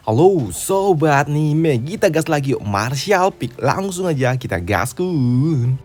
Halo sobat anime, kita gas lagi yuk. Martial Peak, langsung aja kita gaskun.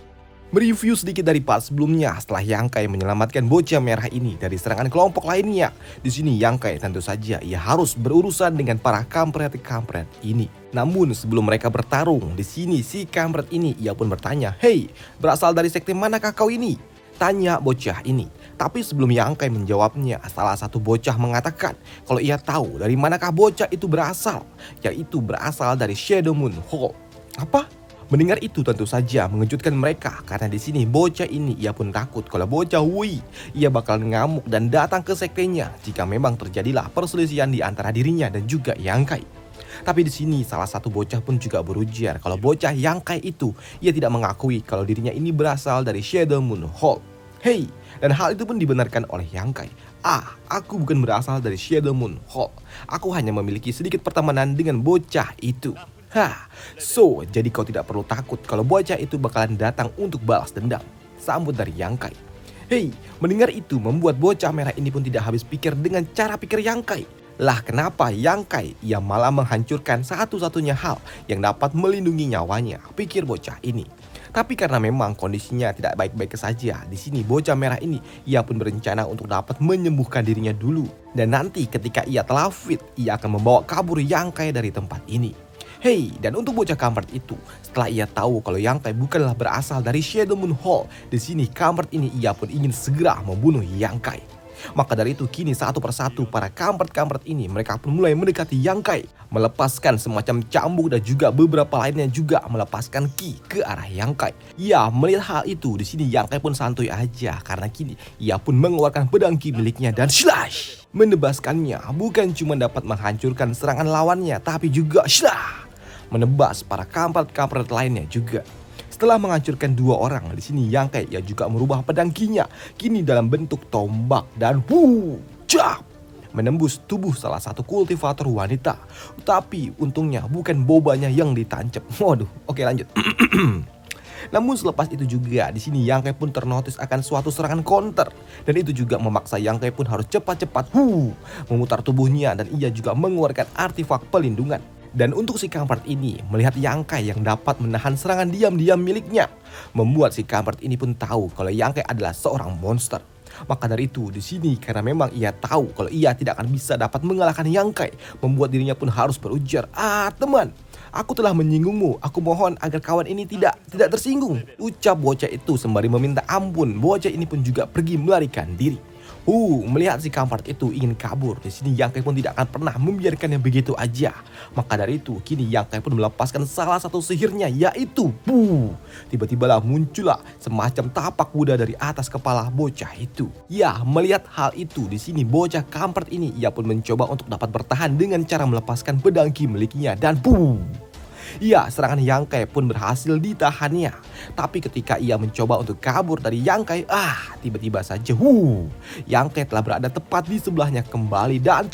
Mereview sedikit dari part sebelumnya setelah Yangkai menyelamatkan bocah merah ini dari serangan kelompok lainnya. Di sini Yangkai tentu saja ia harus berurusan dengan para kampret-kampret ini. Namun sebelum mereka bertarung, di sini si kampret ini ia pun bertanya, "Hei, berasal dari sekte manakah kau ini?" Tanya bocah ini. Tapi sebelum Yangkai menjawabnya, salah satu bocah mengatakan kalau ia tahu dari manakah bocah itu berasal, yaitu berasal dari Shadow Moon Hall. Apa? Mendengar itu tentu saja mengejutkan mereka karena di sini bocah ini ia pun takut kalau bocah Wui ia bakal ngamuk dan datang ke sektenya jika memang terjadilah perselisihan di antara dirinya dan juga Yangkai. Tapi di sini salah satu bocah pun juga berujar kalau bocah Yangkai itu ia tidak mengakui kalau dirinya ini berasal dari Shadow Moon Hall. Hei, dan hal itu pun dibenarkan oleh Yangkai. Aku bukan berasal dari Shadow Moon Hall. Aku hanya memiliki sedikit pertemanan dengan bocah itu. Jadi kau tidak perlu takut kalau bocah itu bakalan datang untuk balas dendam. Sambut dari Yangkai. Hei, mendengar itu membuat bocah merah ini pun tidak habis pikir dengan cara pikir Yangkai. Lah kenapa Yangkai ia malah menghancurkan satu-satunya hal yang dapat melindungi nyawanya, pikir bocah ini. Tapi karena memang kondisinya tidak baik-baik saja, di sini bocah merah ini ia pun berencana untuk dapat menyembuhkan dirinya dulu. Dan nanti ketika ia telah fit, ia akan membawa kabur Yangkai dari tempat ini. Hei, dan untuk bocah kampret itu, setelah ia tahu kalau Yangkai bukanlah berasal dari Shadow Moon Hall, di sini kampret ini ia pun ingin segera membunuh Yangkai. Maka dari itu kini satu persatu para kampret-kampret ini mereka pun mulai mendekati Yangkai, melepaskan semacam cambuk dan juga beberapa lainnya juga melepaskan ki ke arah Yangkai. Ya, melihat hal itu di sini Yangkai pun santuy aja karena kini ia pun mengeluarkan pedang ki miliknya dan slash menebaskannya, bukan cuma dapat menghancurkan serangan lawannya tapi juga slash menebas para kampret-kampret lainnya juga. Setelah menghancurkan dua orang, di sini Yangkai ia juga merubah pedang kinya kini dalam bentuk tombak dan cap menembus tubuh salah satu kultivator wanita. Tapi untungnya bukan bobanya yang ditancap. Waduh, oke lanjut. Namun selepas itu juga di sini Yangkai pun ternotis akan suatu serangan counter dan itu juga memaksa Yangkai pun harus cepat-cepat memutar tubuhnya dan ia juga mengeluarkan artefak pelindungan. Dan untuk si kampret ini melihat Yangkai yang dapat menahan serangan diam-diam miliknya, membuat si kampret ini pun tahu kalau Yangkai adalah seorang monster. Maka dari itu di sini karena memang ia tahu kalau ia tidak akan bisa dapat mengalahkan Yangkai, membuat dirinya pun harus berujar, teman, aku telah menyinggungmu, aku mohon agar kawan ini tidak tersinggung. Ucap bocah itu sembari meminta ampun, bocah ini pun juga pergi melarikan diri. Melihat si kampret itu ingin kabur, di sini Yangkai pun tidak akan pernah membiarkannya begitu aja. Maka dari itu, kini Yangkai pun melepaskan salah satu sihirnya, yaitu tiba-tibalah muncullah semacam tapak kuda dari atas kepala bocah itu. Ya, melihat hal itu, di sini bocah kampret ini ia pun mencoba untuk dapat bertahan dengan cara melepaskan pedang ki miliknya dan ya, serangan Yangkai pun berhasil ditahannya. Tapi ketika ia mencoba untuk kabur dari Yangkai, tiba-tiba saja Yangkai telah berada tepat di sebelahnya kembali dan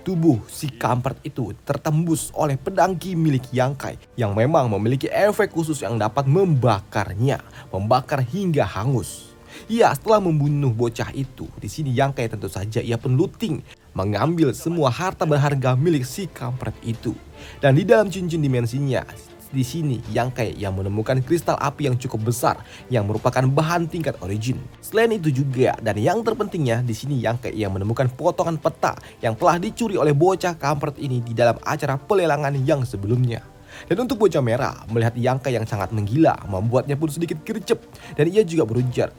tubuh si kampret itu tertembus oleh pedang ki milik Yangkai yang memang memiliki efek khusus yang dapat membakarnya, membakar hingga hangus. Ya, setelah membunuh bocah itu, di sini Yangkai tentu saja ia pun looting, mengambil semua harta berharga milik si kampret itu. Dan di dalam cincin dimensinya, di sini Yangkai yang menemukan kristal api yang cukup besar yang merupakan bahan tingkat origin. Selain itu juga dan yang terpentingnya di sini Yangkai yang menemukan potongan peta yang telah dicuri oleh bocah kampret ini di dalam acara pelelangan yang sebelumnya. Dan untuk bocah merah melihat Yangkai yang sangat menggila membuatnya pun sedikit gercep dan ia juga berujar,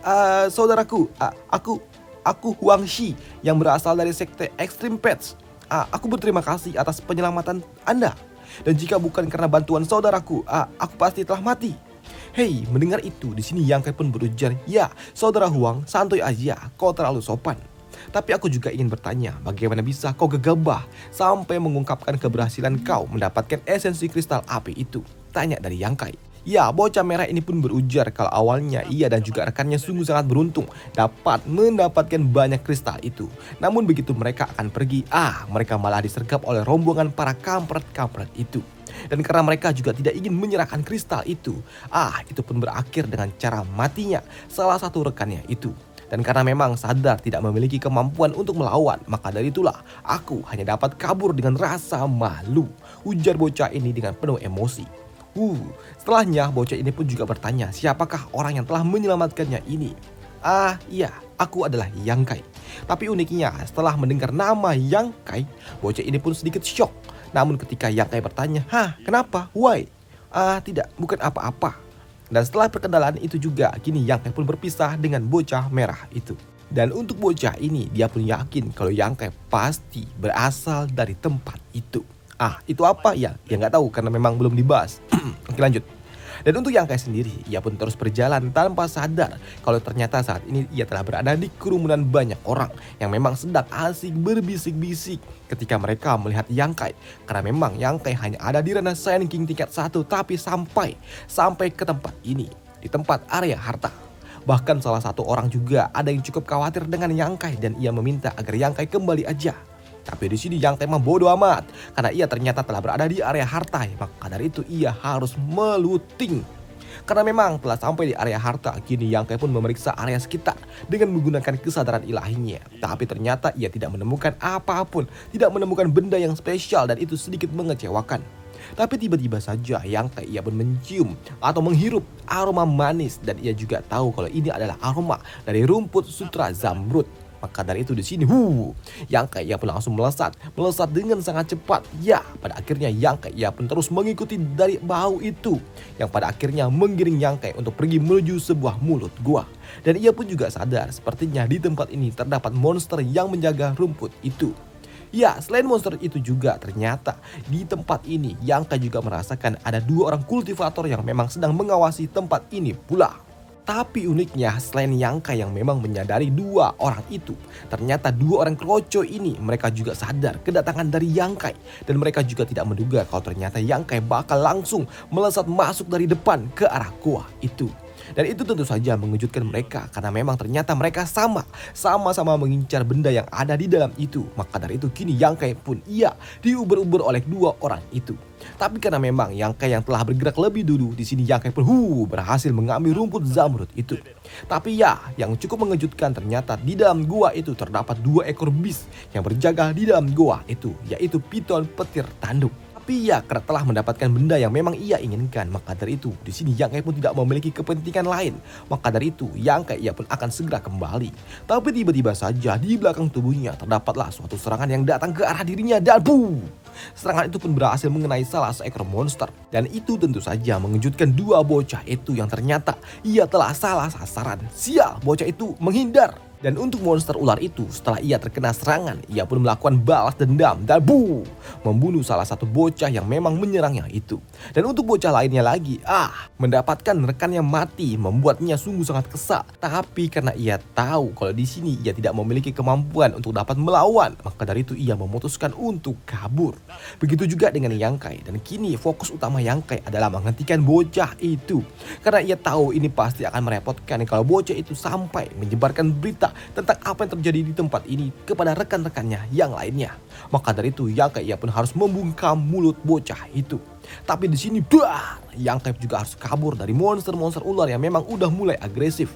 saudaraku, aku Huang Shi yang berasal dari sekte Extreme Pets. Aku berterima kasih atas penyelamatan Anda. Dan jika bukan karena bantuan saudaraku, aku pasti telah mati. Hei, mendengar itu, di sini Yangkai pun berujar, ya, saudara Huang, santuy aja, kau terlalu sopan. Tapi aku juga ingin bertanya, bagaimana bisa kau gegabah sampai mengungkapkan keberhasilan kau mendapatkan esensi kristal api itu? Tanya dari Yangkai. Ya, bocah merah ini pun berujar kalau awalnya ia dan juga rekannya sungguh sangat beruntung dapat mendapatkan banyak kristal itu. Namun begitu mereka akan pergi, mereka malah disergap oleh rombongan para kampret-kampret itu. Dan karena mereka juga tidak ingin menyerahkan kristal itu pun berakhir dengan cara matinya salah satu rekannya itu. Dan karena memang sadar tidak memiliki kemampuan untuk melawan, maka dari itulah aku hanya dapat kabur dengan rasa malu, ujar bocah ini dengan penuh emosi. Setelahnya bocah ini pun juga bertanya siapakah orang yang telah menyelamatkannya ini. Iya, aku adalah Yang Kai. Tapi uniknya setelah mendengar nama Yang Kai, bocah ini pun sedikit syok. Namun ketika Yang Kai bertanya, kenapa? Why? Tidak, bukan apa-apa. Dan setelah perkenalan itu juga, kini Yang Kai pun berpisah dengan bocah merah itu. Dan untuk bocah ini, dia pun yakin kalau Yang Kai pasti berasal dari tempat itu. Itu apa ya? Ya nggak tahu karena memang belum dibahas. Oke, lanjut. Dan untuk Yang Kai sendiri, ia pun terus berjalan tanpa sadar kalau ternyata saat ini ia telah berada di kerumunan banyak orang yang memang sedang asik berbisik-bisik ketika mereka melihat Yang Kai. Karena memang Yang Kai hanya ada di ranah Saiyan King tingkat 1, tapi sampai ke tempat ini, di tempat area harta. Bahkan salah satu orang juga ada yang cukup khawatir dengan Yang Kai dan ia meminta agar Yang Kai kembali aja. Tapi di sini Yang Kai mah bodoh amat karena ia ternyata telah berada di area harta. Maka dari itu ia harus meluting. Karena memang telah sampai di area harta, kini Yang Kai pun memeriksa area sekitar dengan menggunakan kesadaran ilahinya. Tapi ternyata ia tidak menemukan apapun, tidak menemukan benda yang spesial dan itu sedikit mengecewakan. Tapi tiba-tiba saja Yang Kai ia pun mencium atau menghirup aroma manis dan ia juga tahu kalau ini adalah aroma dari rumput sutra zamrud. Maka dari itu di sini Yang Kai ia pun langsung melesat dengan sangat cepat. Ya, pada akhirnya Yang Kai ia pun terus mengikuti dari bau itu yang pada akhirnya menggiring Yang Kai untuk pergi menuju sebuah mulut gua. Dan ia pun juga sadar sepertinya di tempat ini terdapat monster yang menjaga rumput itu. Ya, selain monster itu juga ternyata di tempat ini Yang Kai juga merasakan ada 2 orang kultivator yang memang sedang mengawasi tempat ini pula. Tapi uniknya selain Yang Kai yang memang menyadari 2 orang itu, ternyata 2 orang kroco ini mereka juga sadar kedatangan dari Yang Kai. Dan mereka juga tidak menduga kalau ternyata Yang Kai bakal langsung melesat masuk dari depan ke arah gua itu. Dan itu tentu saja mengejutkan mereka karena memang ternyata mereka sama-sama mengincar benda yang ada di dalam itu. Maka dari itu kini Yang Kai pun ia diuber-uber oleh 2 orang itu. Tapi karena memang Yang Kai yang telah bergerak lebih dulu, di sini Yang Kai pun berhasil mengambil rumput zamrud itu. Tapi ya, yang cukup mengejutkan ternyata di dalam gua itu terdapat 2 ekor beast yang berjaga di dalam gua itu, yaitu piton petir tanduk. Tapi ya, karena telah mendapatkan benda yang memang ia inginkan, maka dari itu di sini Yang Kai pun tidak memiliki kepentingan lain. Maka dari itu Yang Kai ia pun akan segera kembali. Tapi tiba-tiba saja di belakang tubuhnya terdapatlah suatu serangan yang datang ke arah dirinya dan serangan itu pun berhasil mengenai salah seekor monster. Dan itu tentu saja mengejutkan 2 bocah itu yang ternyata ia telah salah sasaran. Sial, bocah itu menghindar. Dan untuk monster ular itu setelah ia terkena serangan, ia pun melakukan balas dendam dan membunuh salah satu bocah yang memang menyerangnya itu. Dan untuk bocah lainnya lagi, mendapatkan rekannya mati membuatnya sungguh sangat kesal. Tapi karena ia tahu kalau di sini ia tidak memiliki kemampuan untuk dapat melawan, maka dari itu ia memutuskan untuk kabur. Begitu juga dengan Yang Kai, dan kini fokus utama Yang Kai adalah menghentikan bocah itu. Karena ia tahu ini pasti akan merepotkan kalau bocah itu sampai menyebarkan berita tentang apa yang terjadi di tempat ini kepada rekan-rekannya yang lainnya. Maka dari itu Yang Kai ia pun harus membungkam mulut bocah itu. Tapi di sini Yang Kai juga harus kabur dari monster-monster ular yang memang udah mulai agresif.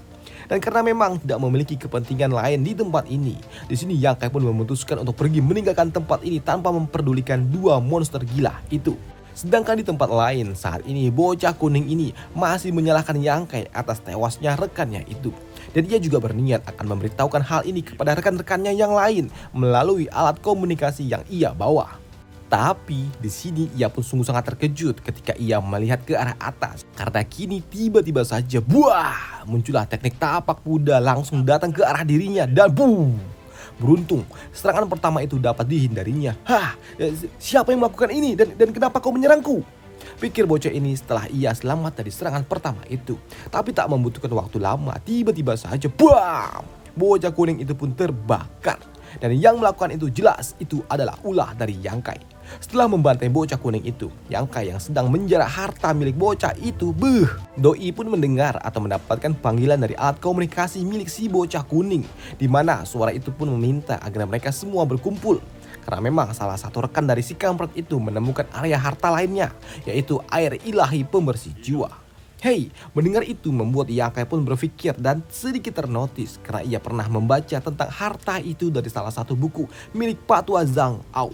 Dan karena memang tidak memiliki kepentingan lain di tempat ini, di sini Yang Kai pun memutuskan untuk pergi meninggalkan tempat ini tanpa memperdulikan 2 monster gila itu. Sedangkan di tempat lain saat ini bocah kuning ini masih menyalahkan Yang Kai atas tewasnya rekannya itu. Dan ia juga berniat akan memberitahukan hal ini kepada rekan-rekannya yang lain melalui alat komunikasi yang ia bawa. Tapi di sini ia pun sungguh sangat terkejut ketika ia melihat ke arah atas. Karena kini tiba-tiba saja muncullah teknik tapak kuda langsung datang ke arah dirinya dan beruntung serangan pertama itu dapat dihindarinya. Siapa yang melakukan ini dan kenapa kau menyerangku? Pikir bocah ini setelah ia selamat dari serangan pertama itu. Tapi tak membutuhkan waktu lama, tiba-tiba saja bocah kuning itu pun terbakar. Dan yang melakukan itu jelas itu adalah ulah dari Yang Kai. Setelah membantai bocah kuning itu, Yang Kai yang sedang menjarah harta milik bocah itu, Doi pun mendengar atau mendapatkan panggilan dari alat komunikasi milik si bocah kuning, di mana suara itu pun meminta agar mereka semua berkumpul. Karena memang salah satu rekan dari si kampret itu menemukan area harta lainnya, yaitu air ilahi pembersih jiwa. Hei, mendengar itu membuat Yangkai pun berpikir dan sedikit ternotis karena ia pernah membaca tentang harta itu dari salah satu buku milik Patua Zhang Ao.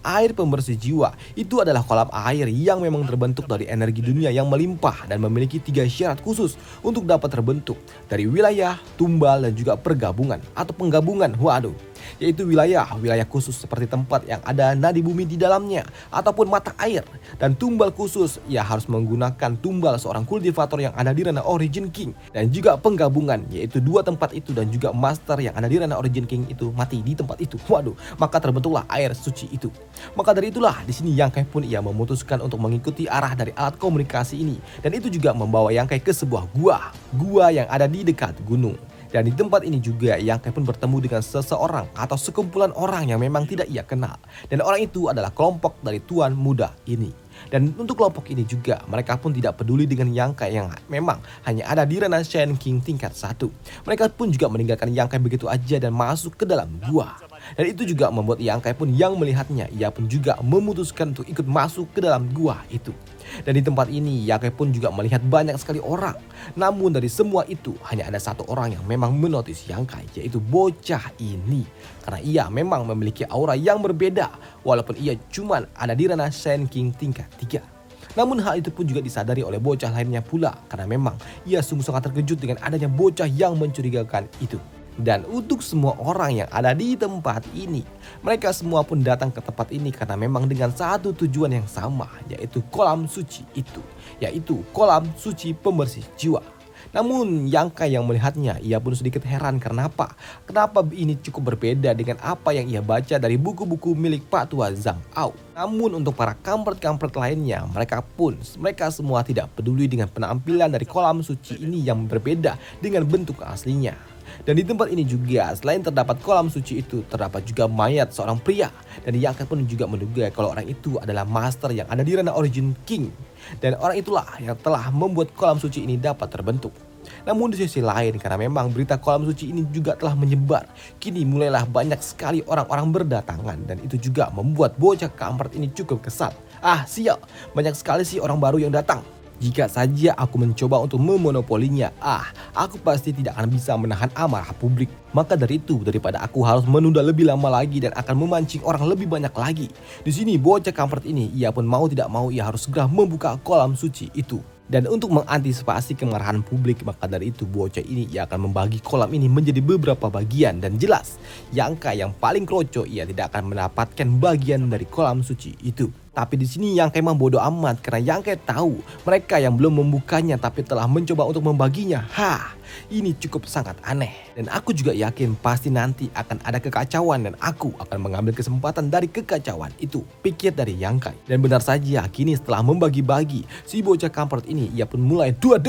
Air pembersih jiwa itu adalah kolam air yang memang terbentuk dari energi dunia yang melimpah dan memiliki 3 syarat khusus untuk dapat terbentuk dari wilayah, tumbal, dan juga pergabungan atau penggabungan. Waduh, yaitu wilayah khusus seperti tempat yang ada nadi bumi di dalamnya ataupun mata air, dan tumbal khusus ia harus menggunakan tumbal seorang kultivator yang ada di ranah Origin King, dan juga penggabungan yaitu 2 tempat itu dan juga master yang ada di ranah Origin King itu mati di tempat itu. Waduh, maka terbentuklah air suci itu. Maka dari itulah di sini Yangkai pun ia memutuskan untuk mengikuti arah dari alat komunikasi ini, dan itu juga membawa Yangkai ke sebuah gua yang ada di dekat gunung. Dan di tempat ini juga Yangkai pun bertemu dengan seseorang atau sekumpulan orang yang memang tidak ia kenal. Dan orang itu adalah kelompok dari tuan muda ini. Dan untuk kelompok ini juga mereka pun tidak peduli dengan Yangkai yang memang hanya ada di ranah Shen King tingkat 1. Mereka pun juga meninggalkan Yangkai begitu aja dan masuk ke dalam gua. Dan itu juga membuat Yangkai pun yang melihatnya, ia pun juga memutuskan untuk ikut masuk ke dalam gua itu. Dan di tempat ini Yangkai pun juga melihat banyak sekali orang. Namun dari semua itu hanya ada satu orang yang memang menotis Yangkai, yaitu bocah ini. Karena ia memang memiliki aura yang berbeda walaupun ia cuman ada di ranah Shen King tingkat 3. Namun hal itu pun juga disadari oleh bocah lainnya pula karena memang ia sungguh sangat terkejut dengan adanya bocah yang mencurigakan itu. Dan untuk semua orang yang ada di tempat ini, mereka semua pun datang ke tempat ini karena memang dengan satu tujuan yang sama, yaitu kolam suci itu, yaitu kolam suci pembersih jiwa. Namun Yangkai yang melihatnya, ia pun sedikit heran karena apa? Kenapa ini cukup berbeda dengan apa yang ia baca dari buku-buku milik Pak Tua Zhang Ao. Namun untuk para kampret-kampret lainnya, mereka semua tidak peduli dengan penampilan dari kolam suci ini yang berbeda dengan bentuk aslinya. Dan di tempat ini juga selain terdapat kolam suci itu, terdapat juga mayat seorang pria. Dan Yangkai pun juga menduga kalau orang itu adalah master yang ada di ranah Origin King. Dan orang itulah yang telah membuat kolam suci ini dapat terbentuk. Namun di sisi lain, karena memang berita kolam suci ini juga telah menyebar, kini mulailah banyak sekali orang-orang berdatangan. Dan itu juga membuat bocah kampret ini cukup kesal. Sial, banyak sekali sih orang baru yang datang. Jika saja aku mencoba untuk memonopolinya, aku pasti tidak akan bisa menahan amarah publik. Maka dari itu, daripada aku harus menunda lebih lama lagi dan akan memancing orang lebih banyak lagi. Di sini bocah kampret ini, ia pun mau tidak mau ia harus segera membuka kolam suci itu. Dan untuk mengantisipasi kemarahan publik, maka dari itu bocah ini ia akan membagi kolam ini menjadi beberapa bagian. Dan jelas, Yangkai yang paling kroco ia tidak akan mendapatkan bagian dari kolam suci itu. Tapi di sini Yangkai memang bodoh amat karena Yangkai tahu mereka yang belum membukanya tapi telah mencoba untuk membaginya. Ini cukup sangat aneh. Dan aku juga yakin pasti nanti akan ada kekacauan dan aku akan mengambil kesempatan dari kekacauan itu, pikir dari Yangkai. Dan benar saja, kini setelah membagi-bagi, si bocah kampret ini ia pun mulai duar.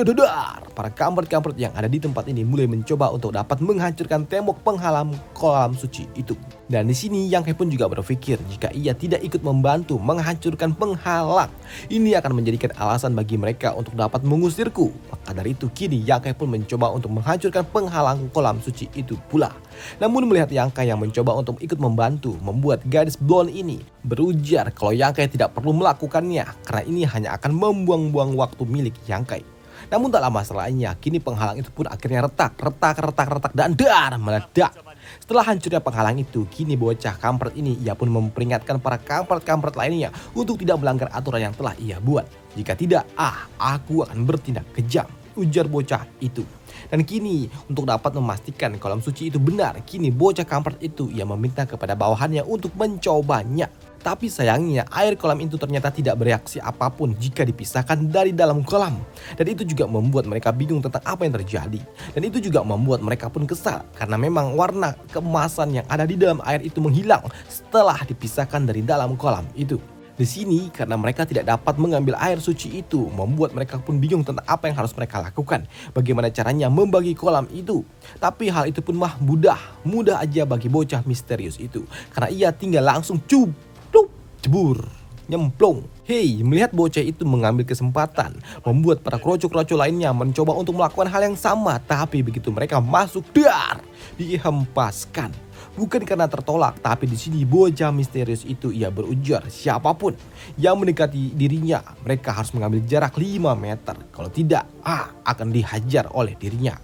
Para kampret-kampret yang ada di tempat ini mulai mencoba untuk dapat menghancurkan tembok penghalang kolam suci itu. Dan di sini Yangkai pun juga berpikir jika ia tidak ikut membantu menghancurkan penghalang, ini akan menjadikan alasan bagi mereka untuk dapat mengusirku. Maka dari itu kini Yangkai pun mencoba untuk menghancurkan penghalang kolam suci itu pula. Namun melihat Yangkai yang mencoba untuk ikut membantu, membuat gadis blonde ini berujar kalau Yangkai tidak perlu melakukannya karena ini hanya akan membuang-buang waktu milik Yangkai. Namun tak lama setelahnya, kini penghalang itu pun akhirnya retak dan meledak. Setelah hancurnya penghalang itu, kini bocah kampret ini ia pun memperingatkan para kampret-kampret lainnya untuk tidak melanggar aturan yang telah ia buat. Jika tidak, aku akan bertindak kejam, ujar bocah itu. Dan kini untuk dapat memastikan kolam suci itu benar, kini bocah kampret itu ia meminta kepada bawahannya untuk mencobanya. Tapi sayangnya air kolam itu ternyata tidak bereaksi apapun jika dipisahkan dari dalam kolam. Dan itu juga membuat mereka bingung tentang apa yang terjadi. Dan itu juga membuat mereka pun kesal karena memang warna keemasan yang ada di dalam air itu menghilang setelah dipisahkan dari dalam kolam itu. Di sini karena mereka tidak dapat mengambil air suci itu, membuat mereka pun bingung tentang apa yang harus mereka lakukan. Bagaimana caranya membagi kolam itu. Tapi hal itu pun mudah aja bagi bocah misterius itu. Karena ia tinggal langsung jebur nyemplung. Hei, melihat bocah itu mengambil kesempatan, membuat para kroco-kroco lainnya mencoba untuk melakukan hal yang sama. Tapi begitu mereka masuk, dar, dihempaskan. Bukan karena tertolak, tapi di sini bocah misterius itu ia berujar siapapun yang mendekati dirinya, mereka harus mengambil jarak 5 meter. Kalau tidak, akan dihajar oleh dirinya.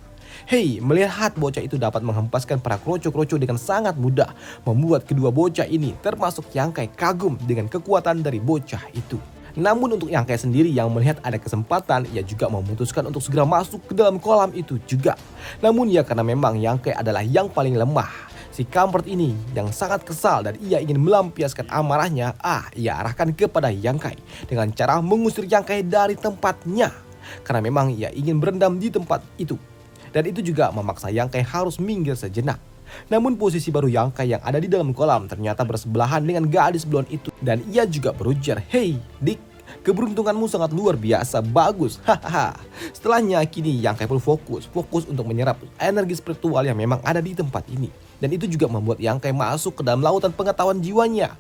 Hei, melihat bocah itu dapat menghempaskan para kroco-kroco dengan sangat mudah, membuat kedua bocah ini termasuk Yangkai kagum dengan kekuatan dari bocah itu. Namun untuk Yangkai sendiri yang melihat ada kesempatan, ia juga memutuskan untuk segera masuk ke dalam kolam itu juga. Namun ya karena memang Yangkai adalah yang paling lemah, si kampret ini yang sangat kesal dan ia ingin melampiaskan amarahnya, ia arahkan kepada Yangkai dengan cara mengusir Yangkai dari tempatnya. Karena memang ia ingin berendam di tempat itu. Dan itu juga memaksa Yangkai harus minggir sejenak. Namun posisi baru Yangkai yang ada di dalam kolam ternyata bersebelahan dengan gadis blond itu. Dan ia juga berujar, "Hei Dik, keberuntunganmu sangat luar biasa, bagus, hahaha." Setelahnya kini Yangkai pun fokus untuk menyerap energi spiritual yang memang ada di tempat ini. Dan itu juga membuat Yangkai masuk ke dalam lautan pengetahuan jiwanya.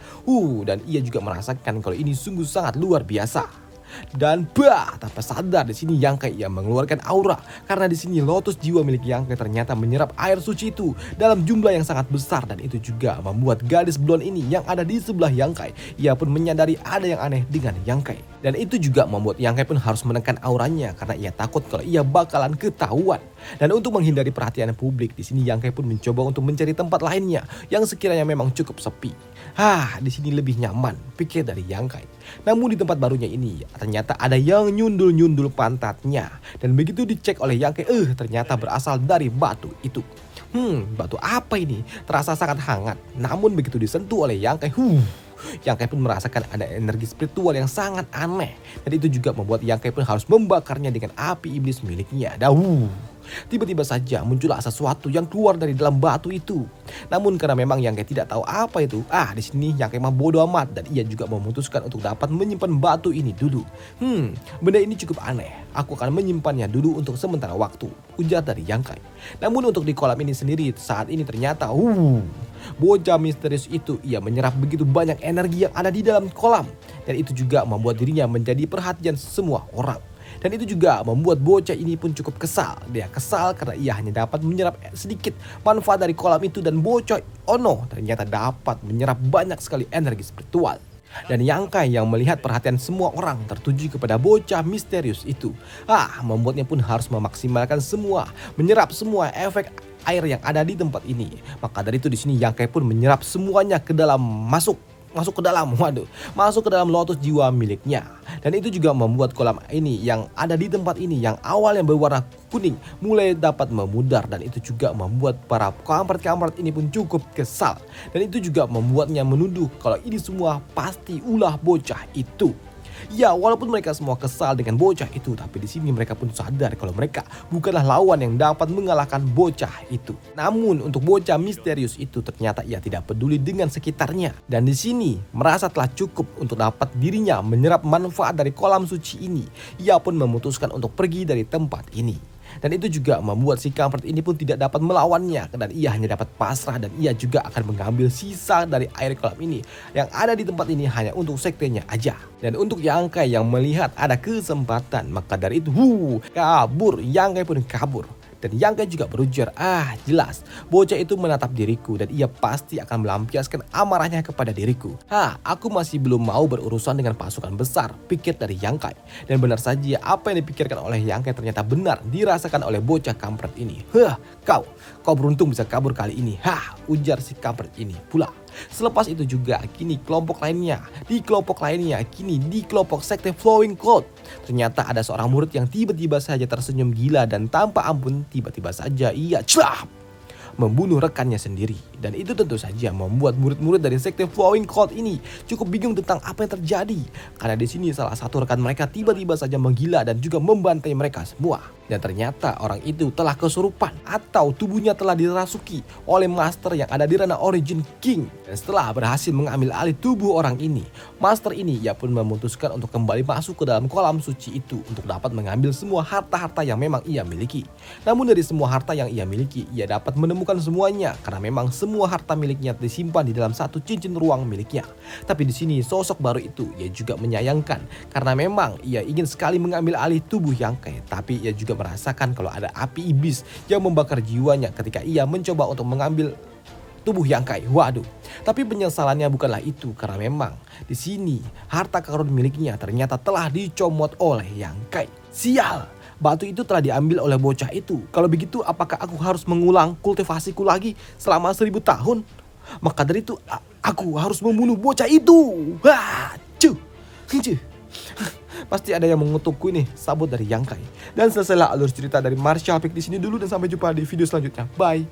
Dan ia juga merasakan kalau ini sungguh sangat luar biasa. Dan tanpa sadar di sini Yangkai ia mengeluarkan aura karena di sini lotus jiwa milik Yangkai ternyata menyerap air suci itu dalam jumlah yang sangat besar. Dan itu juga membuat gadis blond ini yang ada di sebelah Yangkai, ia pun menyadari ada yang aneh dengan Yangkai. Dan itu juga membuat Yangkai pun harus menekan auranya karena ia takut kalau ia bakalan ketahuan. Dan untuk menghindari perhatian publik, di sini Yangkai pun mencoba untuk mencari tempat lainnya yang sekiranya memang cukup sepi. Di sini lebih nyaman, pikir dari Yangkai. Namun di tempat barunya ini ternyata ada yang nyundul-nyundul pantatnya. Dan begitu dicek oleh Yangkai, ternyata berasal dari batu itu. Batu apa ini? Terasa sangat hangat. Namun begitu disentuh oleh Yangkai, Yangkai pun merasakan ada energi spiritual yang sangat aneh. Dan itu juga membuat Yangkai pun harus membakarnya dengan api iblis miliknya. Tiba-tiba saja muncullah sesuatu yang keluar dari dalam batu itu. Namun karena memang Yangkai tidak tahu apa itu, di sini Yangkai mah bodoh amat dan ia juga memutuskan untuk dapat menyimpan batu ini dulu. Benda ini cukup aneh. Aku akan menyimpannya dulu untuk sementara waktu, ujar dari Yangkai. Namun untuk di kolam ini sendiri saat ini ternyata, bocah misterius itu ia menyerap begitu banyak energi yang ada di dalam kolam. Dan itu juga membuat dirinya menjadi perhatian semua orang. Dan itu juga membuat bocah ini pun cukup kesal. Dia kesal karena ia hanya dapat menyerap sedikit manfaat dari kolam itu. Dan bocah ternyata dapat menyerap banyak sekali energi spiritual. Dan Yangkai yang melihat perhatian semua orang tertuju kepada bocah misterius itu, membuatnya pun harus memaksimalkan semua, menyerap semua efek air yang ada di tempat ini. Maka dari itu di sini Yangkai pun menyerap semuanya ke dalam masuk ke dalam lotus jiwa miliknya. Dan itu juga membuat kolam ini yang ada di tempat ini yang awalnya berwarna kuning mulai dapat memudar. Dan itu juga membuat para kampret-kampret ini pun cukup kesal. Dan itu juga membuatnya menuduh kalau ini semua pasti ulah bocah itu. Ya, walaupun mereka semua kesal dengan bocah itu, tapi di sini mereka pun sadar kalau mereka bukanlah lawan yang dapat mengalahkan bocah itu. Namun untuk bocah misterius itu ternyata ia tidak peduli dengan sekitarnya. Dan di sini merasa telah cukup untuk dapat dirinya menyerap manfaat dari kolam suci ini. Ia pun memutuskan untuk pergi dari tempat ini. Dan itu juga membuat si kampret ini pun tidak dapat melawannya. Dan ia hanya dapat pasrah dan ia juga akan mengambil sisa dari air kolam ini yang ada di tempat ini hanya untuk sektenya aja. Dan untuk Yangkai yang melihat ada kesempatan, maka dari itu kabur. Yangkai pun kabur. Dan Yangkai juga berujar, jelas bocah itu menatap diriku dan ia pasti akan melampiaskan amarahnya kepada diriku. Aku masih belum mau berurusan dengan pasukan besar, pikir dari Yangkai. Dan benar saja apa yang dipikirkan oleh Yangkai ternyata benar dirasakan oleh bocah kampret ini. Kau beruntung bisa kabur kali ini, ujar si kampret ini pula. Selepas itu juga kini di kelompok sekte Flowing Cloud, ternyata ada seorang murid yang tiba-tiba saja tersenyum gila dan tanpa ampun tiba-tiba saja ia membunuh rekannya sendiri. Dan itu tentu saja membuat murid-murid dari sekte Flowing Cloud ini cukup bingung tentang apa yang terjadi. Karena di sini salah satu rekan mereka tiba-tiba saja menggila dan juga membantai mereka semua. Dan ternyata orang itu telah kesurupan atau tubuhnya telah dirasuki oleh master yang ada di ranah Origin King. Dan setelah berhasil mengambil alih tubuh orang ini, master ini ia pun memutuskan untuk kembali masuk ke dalam kolam suci itu untuk dapat mengambil semua harta-harta yang memang ia miliki. Namun dari semua harta yang ia miliki, ia dapat menemukan semuanya karena memang semua harta miliknya disimpan di dalam satu cincin ruang miliknya. Tapi di sini sosok baru itu ia juga menyayangkan karena memang ia ingin sekali mengambil alih tubuh Yang Kai, tapi ia juga merasakan kalau ada api iblis yang membakar jiwanya ketika ia mencoba untuk mengambil tubuh Yang Kai. Waduh, tapi penyesalannya bukanlah itu karena memang di sini harta karun miliknya ternyata telah dicomot oleh Yang Kai. Sial, batu itu telah diambil oleh bocah itu. Kalau begitu apakah aku harus mengulang kultivasiku lagi selama 1000 tahun? Maka dari itu aku harus membunuh bocah itu. Wah, cuh. Pasti ada yang mengutukku nih, sabut dari Yang Kai. Dan selesailah alur cerita dari Martial Peak di sini dulu dan sampai jumpa di video selanjutnya. Bye.